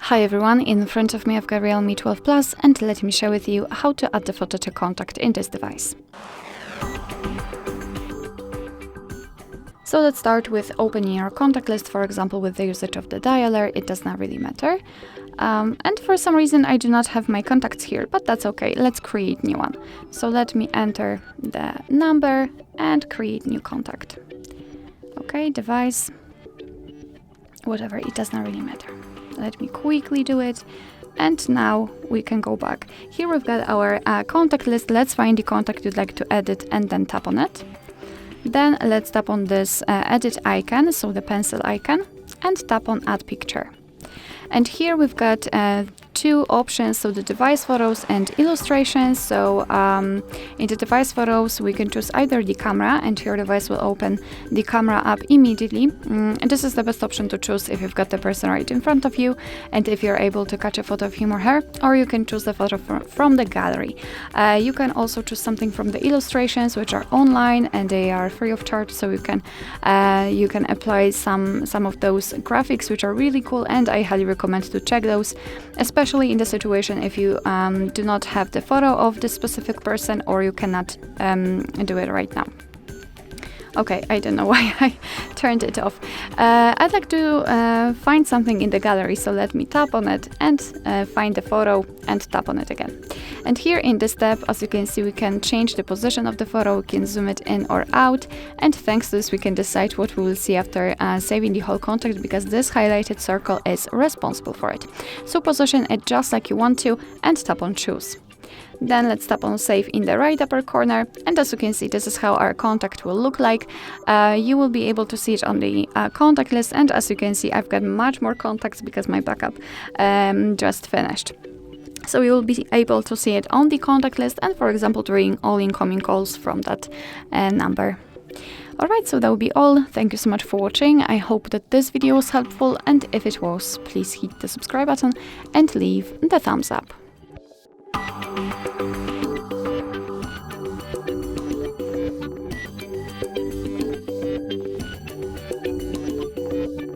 Hi everyone, in front of me I've got Realme 12 Plus and let me share with you how to add the photo to contact in this device. So let's start with opening your contact list, for example with the usage of the dialer. It does not really matter. And for some reason I do not have my contacts here, but that's okay. Let's create new one. So let me enter the number and create new contact. Okay, device, whatever, it does not really matter. Let me quickly do it. And now we can go back. Here we've got our contact list. Let's find the contact you'd like to edit and then tap on it. Then let's tap on this edit icon, so the pencil icon, and tap on add picture. And here we've got two options, so the device photos and illustrations. So in the device photos we can choose either the camera, and your device will open the camera app immediately. And this is the best option to choose if you've got the person right in front of you and if you're able to catch a photo of him or her, or you can choose the photo from the gallery. You can also choose something from the illustrations, which are online and they are free of charge, so you can apply some of those graphics, which are really cool, and I highly recommend to check those, especially in the situation if you do not have the photo of the specific person or you cannot do it right now. Okay, I don't know why I turned it off. I'd like to find something in the gallery, so let me tap on it and find the photo and tap on it again. And here in this tab, as you can see, we can change the position of the photo, we can zoom it in or out, and thanks to this we can decide what we will see after saving the whole contact, because this highlighted circle is responsible for it. So position it just like you want to and tap on choose. Then let's tap on save in the right upper corner, and as you can see, this is how our contact will look like. You will be able to see it on the contact list, and as you can see, I've got much more contacts because my backup just finished. So you will be able to see it on the contact list and, for example, during all incoming calls from that number. Alright, so that will be all. Thank you so much for watching. I hope that this video was helpful, and if it was, please hit the subscribe button and leave the thumbs up.